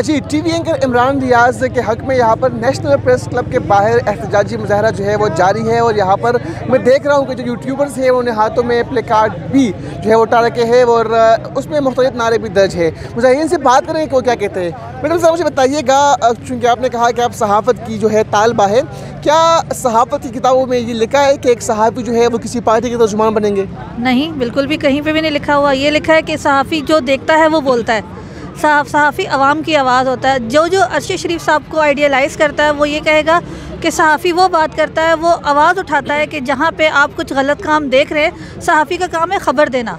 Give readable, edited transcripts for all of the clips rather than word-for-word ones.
जी, TV anchor Imran Riaz के हक़ में यहाँ पर नेशनल प्रेस क्लब के बाहर एहतजाजी मुज़ाहरा जो है वो जारी है। और यहाँ पर मैं देख रहा हूँ कि जो यूट्यूबर्स हैं उन्हें हाथों में प्ले कार्ड भी जो है वो उठा रखे हैं और उसमें मुख्तलिफ नारे भी दर्ज है। मुजाहिरीन से बात करें कि वो क्या कहते हैं। मैडम साहब मुझे बताइएगा, चूँकि आपने कहा कि आप सहाफ़त की जो है तालबा है, क्या सहाफ़त की किताबों में ये लिखा है कि एक सहाफ़ी जो है वो किसी पार्टी के तर्जुमान बनेंगे? नहीं, बिल्कुल भी कहीं पे भी नहीं लिखा हुआ। ये लिखा है कि सहाफ़ी जो देखता है वो बोलता है। सहाफ़ी अवाम की आवाज़ होता है। जो अरशद शरीफ साहब को आइडियलाइज़ करता है वो ये कहेगा कि सहाफ़ी वो बात करता है, वो आवाज़ उठाता है कि जहाँ पे आप कुछ गलत काम देख रहे हैं, सहाफ़ी का काम है ख़बर देना।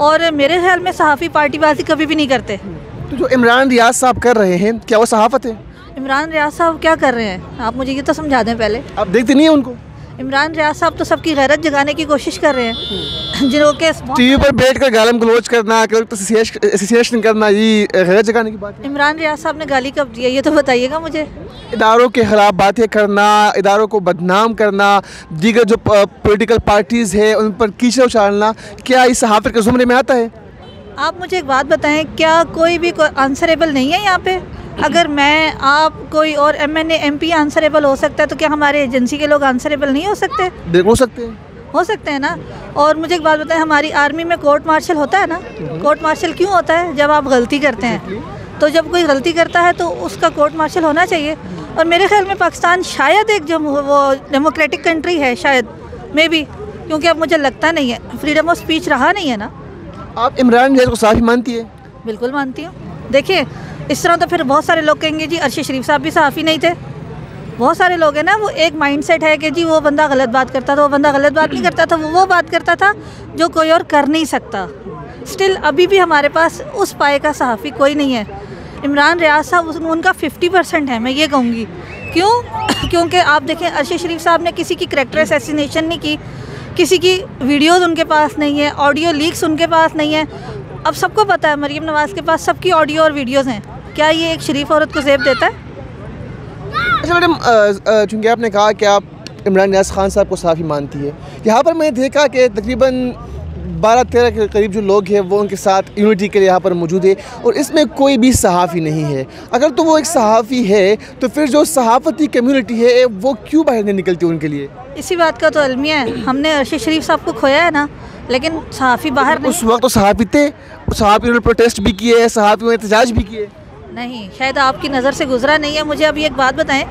और मेरे ख्याल में सहाफ़ी पार्टीबाजी कभी भी नहीं करते। तो जो इमरान रियाज साहब कर रहे हैं, क्या वो सहाफ़त है? इमरान रियाज साहब क्या कर रहे हैं, आप मुझे ये तो समझा दें पहले। आप देखते नहीं हैं उनको? इमरान रियाज साहब तो सबकी गैरत जगाने की कोशिश कर रहे हैं। जिनों के टीवी पर बैठकर गालम गलोच करना, एसोसिएशन करना, ये गैरत जगाने की बात है। इमरान रियाज साहब ने गाली कब दी है ये तो बताइएगा मुझे। इदारों के खिलाफ बातें करना, इदारों को बदनाम करना, दीगर जो पॉलिटिकल पार्टीज़ है उन पर कीचड़ उछालना, क्या इस सहाफ़त के ज़ुमरे में आता है? आप मुझे एक बात बताएं, क्या कोई भी आंसरेबल नहीं है यहाँ पे? अगर मैं, आप, कोई और MNA MP आंसरेबल हो सकता है, तो क्या हमारे एजेंसी के लोग आंसरेबल नहीं हो सकते? बिल्कुल हो सकते हैं ना। और मुझे एक बात बताएं, हमारी आर्मी में कोर्ट मार्शल होता है ना? कोर्ट मार्शल क्यों होता है? जब आप गलती करते हैं। तो जब कोई गलती करता है तो उसका कोर्ट मार्शल होना चाहिए। और मेरे ख्याल में पाकिस्तान शायद एक जो वो डेमोक्रेटिक कंट्री है, शायद मे बी, क्योंकि अब मुझे लगता नहीं है फ्रीडम ऑफ स्पीच रहा नहीं है ना। आप इमरान रियाज को सहाफ़ी मानती है? बिल्कुल मानती हूँ। देखिए, इस तरह तो फिर बहुत सारे लोग कहेंगे जी अरशद शरीफ साहब भी सहाफ़ी नहीं थे। बहुत सारे लोग हैं ना, वो एक माइंडसेट है कि जी वो बंदा गलत बात करता था, वो बंदा गलत बात नहीं करता था, वो बात करता था जो कोई और कर नहीं सकता। स्टिल अभी भी हमारे पास उस पाए का सहाफ़ी कोई नहीं है। इमरान रियाज साहब उनका 50% है, मैं ये कहूँगी। क्यों? क्योंकि आप देखें, अरशद शरीफ साहब ने किसी की करैक्टर असैसिनेशन नहीं की, किसी की वीडियोज़ उनके पास नहीं है, ऑडियो लीक्स उनके पास नहीं है। अब सबको पता है मरीम नवाज़ के पास सबकी ऑडियो और वीडियोज़ हैं। क्या ये एक शरीफ औरत को ज़ेब देता है? अच्छा मैडम, चूँकि आपने कहा कि आप इमरान रियाज खान साहब को सहाफ़ी मानती है, यहाँ पर मैंने देखा कि तकरीबन 12-13 के करीब जो लोग हैं वो उनके साथ यूनिटी के लिए यहाँ पर मौजूद है और इसमें कोई भी सहाफ़ी नहीं है। अगर तो वो एक सहाफ़ी है तो फिर जो सहाफ़ती कम्युनिटी है वो क्यों बाहर नहीं निकलती उनके लिए? इसी बात का तो अलमिया है। हमने अरशद शरीफ साहब को खोया है ना, लेकिन सहाफ़ी बाहर नहीं। उस वक्त तो सहाफ़ी थे, सहाफ़ी उन्होंने प्रोटेस्ट भी किए, सहाफ़ी ने एहतजाज भी किए। नहीं, शायद आपकी नज़र से गुजरा नहीं है। मुझे अभी एक बात बताएं,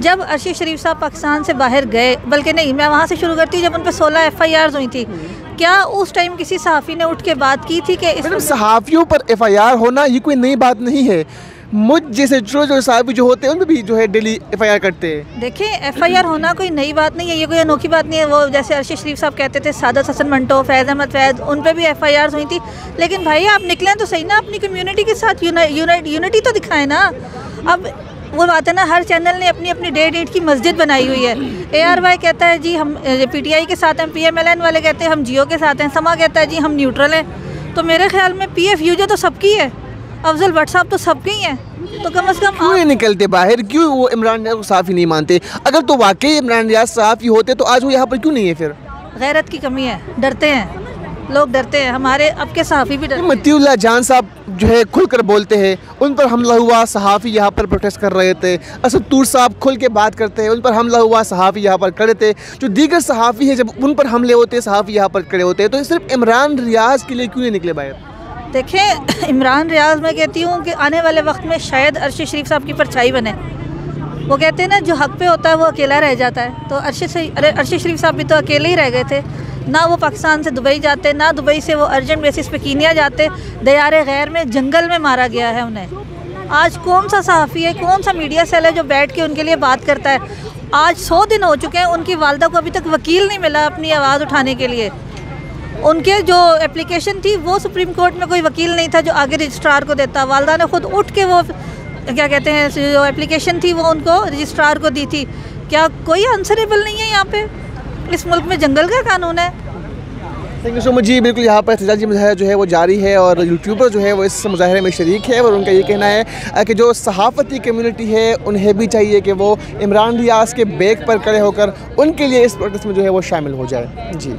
जब अरशद शरीफ साहब पाकिस्तान से बाहर गए, बल्कि नहीं, मैं वहाँ से शुरू करती हूँ, जब उन पर 16 FIRs हुई थी, क्या उस टाइम किसी सहाफ़ी ने उठ के बात की थी कि सहाफ़ियों पर FIR होना ये कोई नई बात नहीं है। मुझ जैसे जो सहाफ़ी जो होते हैं उन पर भी जो है डेली FIR करते हैं। देखिए, FIR होना कोई नई बात नहीं है, ये कोई अनोखी बात नहीं है। वो जैसे अरशद शरीफ साहब कहते थे, सादत हसन मंटो, फैज़ अहमद फैज़, उन पे भी FIRs हुई थी। लेकिन भाई आप निकलें तो सही ना, अपनी कम्युनिटी के साथ यूनिटी तो दिखाएं ना। अब वो बात है ना, हर चैनल ने अपनी अपनी डेट की मस्जिद बनाई हुई है। ARY कहता है जी हम PTI के साथ हैं, PMLN वाले कहते हैं हम जियो के साथ हैं, समा कहता है जी हम न्यूट्रल हैं। तो मेरे ख्याल में PFUJ तो सबकी है, अफजल भट्ट साहब तो सबके ही हैं। तो कम से कम क्यों नहीं निकलते बाहर? क्यों वो इमरान रियाज को सहाफ़ी नहीं मानते? अगर तो वाकई इमरान रियाज सहाफ़ी होते तो आज वो यहाँ पर क्यों नहीं है? फिर गैरत की कमी है, डरते हैं लोग, डरते हैं। हमारे अब के सहाफ़ी भी डरते हैं। मतीउल्लाह जान साहब जो है खुलकर बोलते हैं, उन पर हमला हुआ, सहाफ़ी यहाँ पर प्रोटेस्ट कर रहे थे। असद तूर साहब खुल के बात करते हैं, उन पर हमला हुआ, सहाफ़ी यहाँ पर खड़े थे। जो दीगर सहाफ़ी है जब उन पर हमले होते हैं, सहाफ़ी यहाँ पर खड़े होते हैं। तो सिर्फ इमरान रियाज के लिए क्यों नहीं निकले बाहर? देखें, इमरान रियाज, मैं कहती हूँ कि आने वाले वक्त में शायद अरशद शरीफ साहब की परछाई बने। वो कहते हैं ना, जो हक पे होता है वो अकेला रह जाता है। तो अरशद शरीफ साहब भी तो अकेले ही रह गए थे ना। वो पाकिस्तान से दुबई जाते, ना दुबई से वो अर्जेंट बेसिस पे कीनिया जाते। दयारे गैर में जंगल में मारा गया है उन्हें। आज कौन सा सहाफ़ी है, कौन सा मीडिया सेल है जो बैठ के उनके लिए बात करता है? आज 100 दिन हो चुके हैं, उनकी वालदा को अभी तक वकील नहीं मिला अपनी आवाज़ उठाने के लिए। उनके जो एप्लीकेशन थी वो सुप्रीम कोर्ट में कोई वकील नहीं था जो आगे रजिस्ट्रार को देता। वालदा ने खुद उठ के वो क्या कहते हैं, जो एप्लीकेशन थी वो उनको रजिस्ट्रार को दी थी। क्या कोई आंसरेबल नहीं है यहाँ पे? इस मुल्क में जंगल का कानून है। थैंक यू सो मच जी। बिल्कुल, यहाँ पर एहतजाजी मुज़ाहरा जो है वो जारी है और यूट्यूबर जो है वो इस मुज़ाहरे में शरीक है। और उनका ये कहना है कि जो सहाफ़ती कम्युनिटी है उन्हें भी चाहिए कि वो इमरान रियाज के बैक पर खड़े होकर उनके लिए इस प्रोटेस्ट में जो है वो शामिल हो जाए। जी।